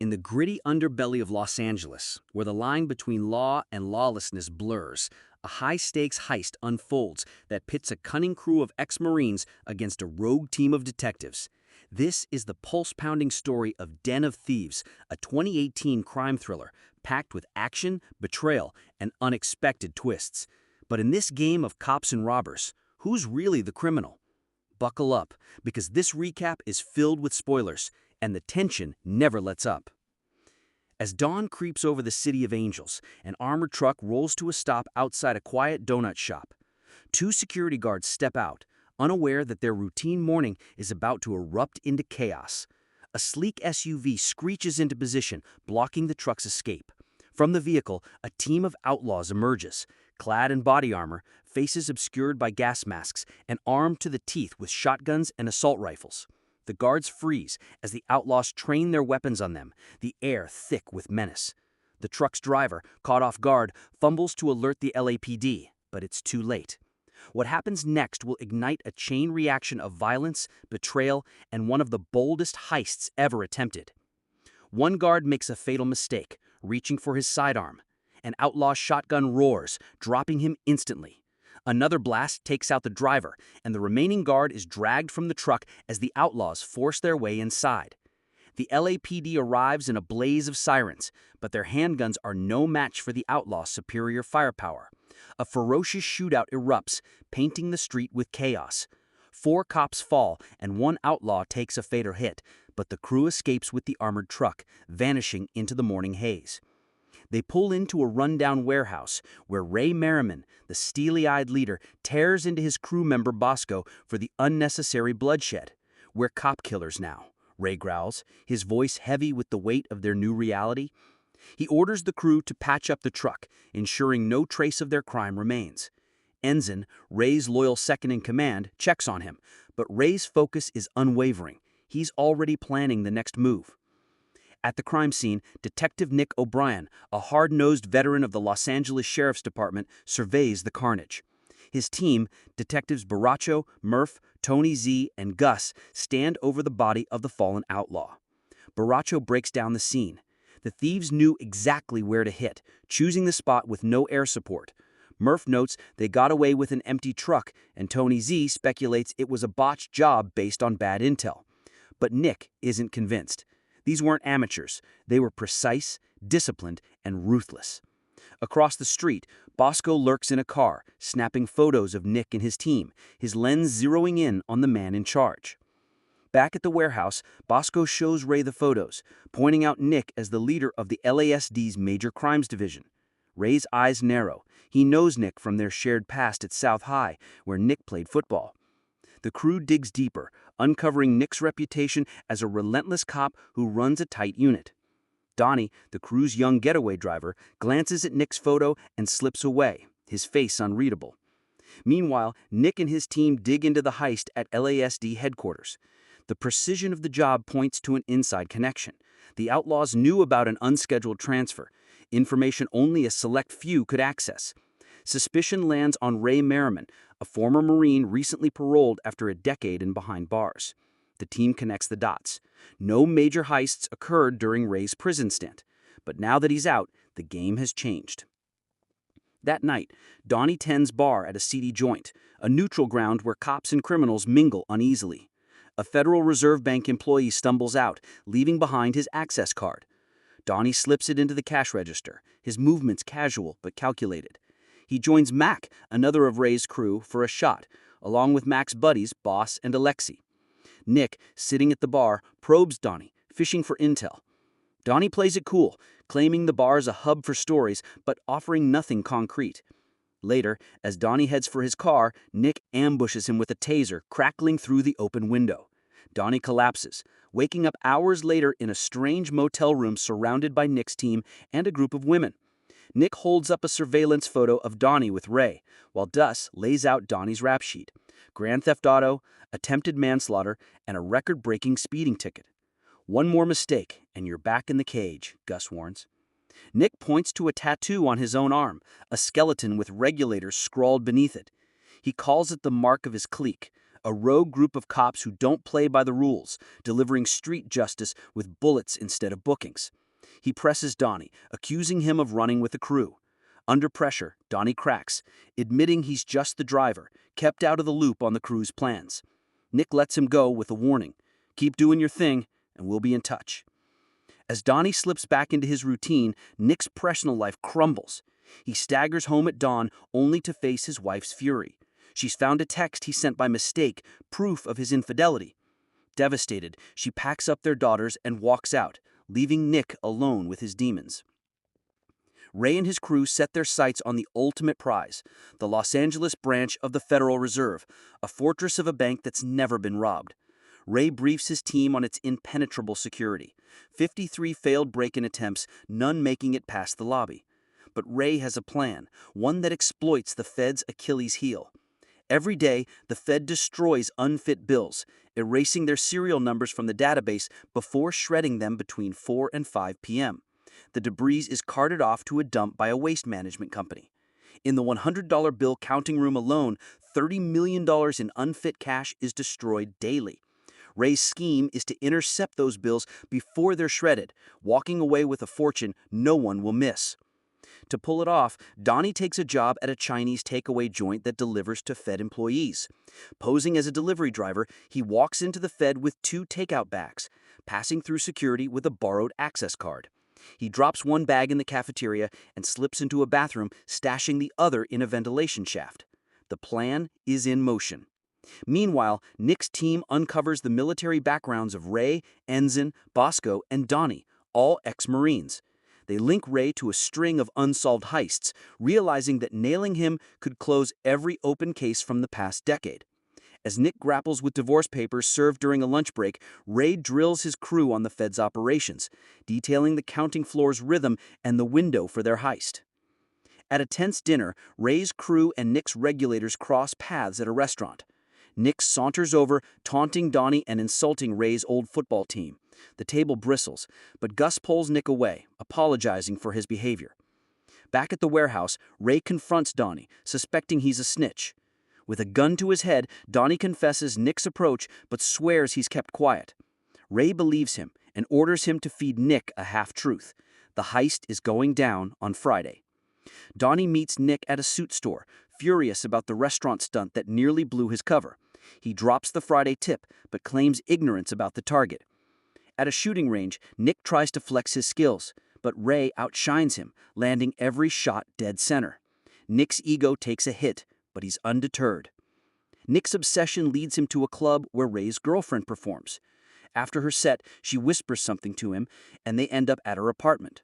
In the gritty underbelly of Los Angeles, where the line between law and lawlessness blurs, a high-stakes heist unfolds that pits a cunning crew of ex-Marines against a rogue team of detectives. This is the pulse-pounding story of Den of Thieves, a 2018 crime thriller packed with action, betrayal, and unexpected twists. But in this game of cops and robbers, who's really the criminal? Buckle up, because this recap is filled with spoilers, and the tension never lets up. As dawn creeps over the City of Angels, an armored truck rolls to a stop outside a quiet donut shop. Two security guards step out, unaware that their routine morning is about to erupt into chaos. A sleek SUV screeches into position, blocking the truck's escape. From the vehicle, a team of outlaws emerges, clad in body armor, faces obscured by gas masks, and armed to the teeth with shotguns and assault rifles. The guards freeze as the outlaws train their weapons on them, the air thick with menace. The truck's driver, caught off guard, fumbles to alert the LAPD, but it's too late. What happens next will ignite a chain reaction of violence, betrayal, and one of the boldest heists ever attempted. One guard makes a fatal mistake, reaching for his sidearm. An outlaw's shotgun roars, dropping him instantly. Another blast takes out the driver, and the remaining guard is dragged from the truck as the outlaws force their way inside. The LAPD arrives in a blaze of sirens, but their handguns are no match for the outlaws' superior firepower. A ferocious shootout erupts, painting the street with chaos. 4 cops fall, and one outlaw takes a fatal hit, but the crew escapes with the armored truck, vanishing into the morning haze. They pull into a rundown warehouse where Ray Merriman, the steely-eyed leader, tears into his crew member Bosco for the unnecessary bloodshed. "We're cop killers now," Ray growls, his voice heavy with the weight of their new reality. He orders the crew to patch up the truck, ensuring no trace of their crime remains. Ensign, Ray's loyal second-in-command, checks on him, but Ray's focus is unwavering. He's already planning the next move. At the crime scene, Detective Nick O'Brien, a hard-nosed veteran of the Los Angeles Sheriff's Department, surveys the carnage. His team, Detectives Baracho, Murph, Tony Z, and Gus, stand over the body of the fallen outlaw. Baracho breaks down the scene. The thieves knew exactly where to hit, choosing the spot with no air support. Murph notes they got away with an empty truck, and Tony Z speculates it was a botched job based on bad intel. But Nick isn't convinced. These weren't amateurs. They were precise, disciplined, and ruthless. Across the street, Bosco lurks in a car, snapping photos of Nick and his team, his lens zeroing in on the man in charge. Back at the warehouse, Bosco shows Ray the photos, pointing out Nick as the leader of the LASD's Major Crimes Division. Ray's eyes narrow. He knows Nick from their shared past at South High, where Nick played football. The crew digs deeper, uncovering Nick's reputation as a relentless cop who runs a tight unit. Donnie, the crew's young getaway driver, glances at Nick's photo and slips away, his face unreadable. Meanwhile, Nick and his team dig into the heist at LASD headquarters. The precision of the job points to an inside connection. The outlaws knew about an unscheduled transfer, information only a select few could access. Suspicion lands on Ray Merriman, a former Marine recently paroled after a decade in behind bars. The team connects the dots. No major heists occurred during Ray's prison stint, but now that he's out, the game has changed. That night, Donnie tends bar at a seedy joint, a neutral ground where cops and criminals mingle uneasily. A Federal Reserve Bank employee stumbles out, leaving behind his access card. Donnie slips it into the cash register, his movements casual but calculated. He joins Mac, another of Ray's crew, for a shot, along with Mac's buddies, Boss and Alexi. Nick, sitting at the bar, probes Donnie, fishing for intel. Donnie plays it cool, claiming the bar is a hub for stories, but offering nothing concrete. Later, as Donnie heads for his car, Nick ambushes him with a taser, crackling through the open window. Donnie collapses, waking up hours later in a strange motel room surrounded by Nick's team and a group of women. Nick holds up a surveillance photo of Donnie with Ray, while Gus lays out Donnie's rap sheet: grand theft auto, attempted manslaughter, and a record-breaking speeding ticket. "One more mistake, and you're back in the cage," Gus warns. Nick points to a tattoo on his own arm, a skeleton with regulators scrawled beneath it. He calls it the mark of his clique, a rogue group of cops who don't play by the rules, delivering street justice with bullets instead of bookings. He presses Donnie, accusing him of running with the crew. Under pressure, Donnie cracks, admitting he's just the driver, kept out of the loop on the crew's plans. Nick lets him go with a warning. Keep doing your thing, and we'll be in touch. As Donnie slips back into his routine, Nick's personal life crumbles. He staggers home at dawn only to face his wife's fury. She's found a text he sent by mistake, proof of his infidelity. Devastated, she packs up their daughters and walks out, leaving Nick alone with his demons. Ray and his crew set their sights on the ultimate prize, the Los Angeles branch of the Federal Reserve, a fortress of a bank that's never been robbed. Ray briefs his team on its impenetrable security. 53 failed break-in attempts, none making it past the lobby. But Ray has a plan, one that exploits the Fed's Achilles heel. Every day, the Fed destroys unfit bills, erasing their serial numbers from the database before shredding them between 4 and 5 p.m. The debris is carted off to a dump by a waste management company. In the $100 bill counting room alone, $30 million in unfit cash is destroyed daily. Ray's scheme is to intercept those bills before they're shredded, walking away with a fortune no one will miss. To pull it off, Donnie takes a job at a Chinese takeaway joint that delivers to Fed employees. Posing as a delivery driver, he walks into the Fed with 2 takeout bags, passing through security with a borrowed access card. He drops one bag in the cafeteria and slips into a bathroom, stashing the other in a ventilation shaft. The plan is in motion. Meanwhile, Nick's team uncovers the military backgrounds of Ray, Ensign, Bosco, and Donnie, all ex-Marines. They link Ray to a string of unsolved heists, realizing that nailing him could close every open case from the past decade. As Nick grapples with divorce papers served during a lunch break, Ray drills his crew on the Fed's operations, detailing the counting floor's rhythm and the window for their heist. At a tense dinner, Ray's crew and Nick's regulators cross paths at a restaurant. Nick saunters over, taunting Donnie and insulting Ray's old football team. The table bristles, but Gus pulls Nick away, apologizing for his behavior. Back at the warehouse, Ray confronts Donnie, suspecting he's a snitch. With a gun to his head, Donnie confesses Nick's approach but swears he's kept quiet. Ray believes him and orders him to feed Nick a half-truth. The heist is going down on Friday. Donnie meets Nick at a suit store, furious about the restaurant stunt that nearly blew his cover. He drops the Friday tip but claims ignorance about the target. At a shooting range, Nick tries to flex his skills, but Ray outshines him, landing every shot dead center. Nick's ego takes a hit, but he's undeterred. Nick's obsession leads him to a club where Ray's girlfriend performs. After her set, she whispers something to him, and they end up at her apartment.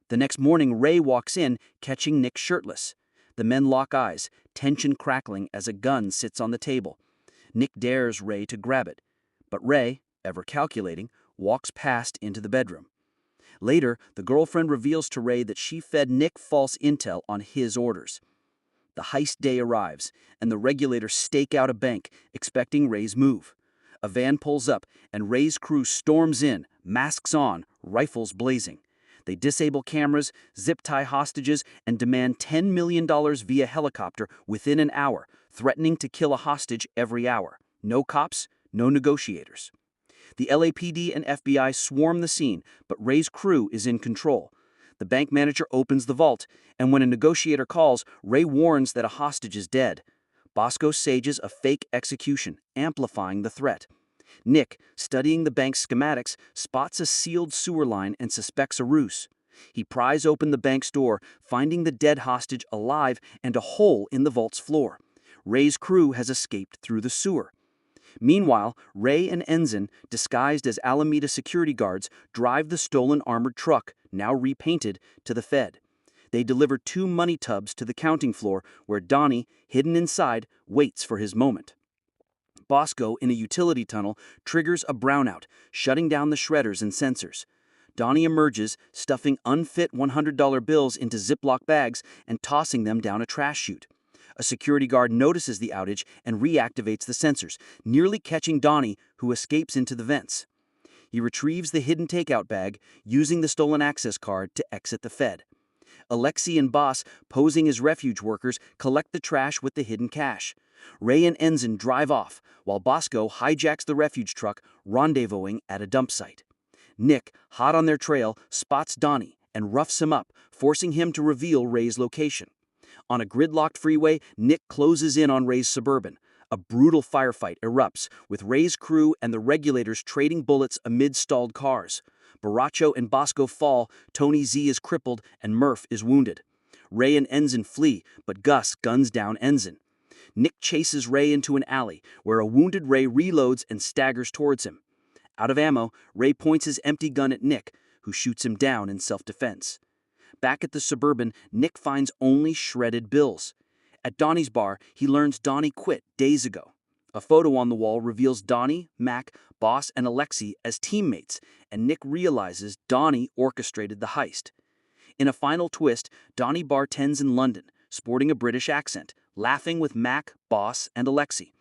The next morning, Ray walks in, catching Nick shirtless. The men lock eyes, tension crackling as a gun sits on the table. Nick dares Ray to grab it, but Ray, ever calculating, walks past into the bedroom. Later, the girlfriend reveals to Ray that she fed Nick false intel on his orders. The heist day arrives, and the regulators stake out a bank, expecting Ray's move. A van pulls up, and Ray's crew storms in, masks on, rifles blazing. They disable cameras, zip-tie hostages, and demand $10 million via helicopter within an hour, threatening to kill a hostage every hour. No cops, no negotiators. The LAPD and FBI swarm the scene, but Ray's crew is in control. The bank manager opens the vault, and when a negotiator calls, Ray warns that a hostage is dead. Bosco sages a fake execution, amplifying the threat. Nick, studying the bank's schematics, spots a sealed sewer line and suspects a ruse. He pries open the bank's door, finding the dead hostage alive and a hole in the vault's floor. Ray's crew has escaped through the sewer. Meanwhile, Ray and Ensign, disguised as Alameda security guards, drive the stolen armored truck, now repainted, to the Fed. They deliver 2 money tubs to the counting floor, where Donnie, hidden inside, waits for his moment. Bosco, in a utility tunnel, triggers a brownout, shutting down the shredders and sensors. Donnie emerges, stuffing unfit $100 bills into Ziploc bags and tossing them down a trash chute. A security guard notices the outage and reactivates the sensors, nearly catching Donnie, who escapes into the vents. He retrieves the hidden takeout bag, using the stolen access card to exit the Fed. Alexei and Boss, posing as refuge workers, collect the trash with the hidden cash. Ray and Ensign drive off, while Bosco hijacks the refuge truck, rendezvousing at a dump site. Nick, hot on their trail, spots Donnie and roughs him up, forcing him to reveal Ray's location. On a gridlocked freeway, Nick closes in on Ray's Suburban. A brutal firefight erupts, with Ray's crew and the regulators trading bullets amid stalled cars. Baracho and Bosco fall, Tony Z is crippled, and Murph is wounded. Ray and Ensign flee, but Gus guns down Ensign. Nick chases Ray into an alley, where a wounded Ray reloads and staggers towards him. Out of ammo, Ray points his empty gun at Nick, who shoots him down in self-defense. Back at the Suburban, Nick finds only shredded bills. At Donnie's bar, he learns Donnie quit days ago. A photo on the wall reveals Donnie, Mac, Boss, and Alexei as teammates, and Nick realizes Donnie orchestrated the heist. In a final twist, Donnie bartends in London, sporting a British accent, laughing with Mac, Boss, and Alexei.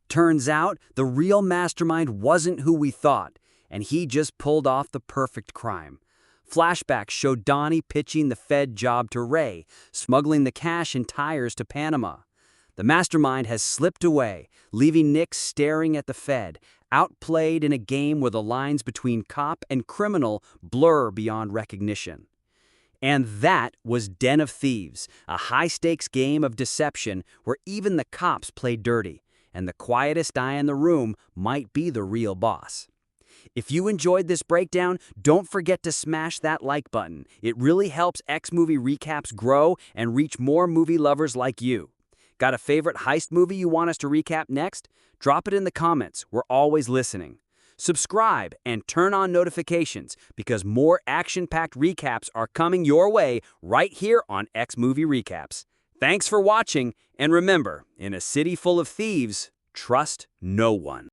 Turns out, the real mastermind wasn't who we thought, and he just pulled off the perfect crime. Flashbacks show Donnie pitching the Fed job to Ray, smuggling the cash and tires to Panama. The mastermind has slipped away, leaving Nick staring at the Fed, outplayed in a game where the lines between cop and criminal blur beyond recognition. And that was Den of Thieves, a high-stakes game of deception where even the cops play dirty, and the quietest eye in the room might be the real boss. If you enjoyed this breakdown, don't forget to smash that like button. It really helps XMovie Recaps grow and reach more movie lovers like you. Got a favorite heist movie you want us to recap next? Drop it in the comments. We're always listening. Subscribe and turn on notifications because more action-packed recaps are coming your way right here on XMovie Recaps. Thanks for watching, and remember, in a city full of thieves, trust no one.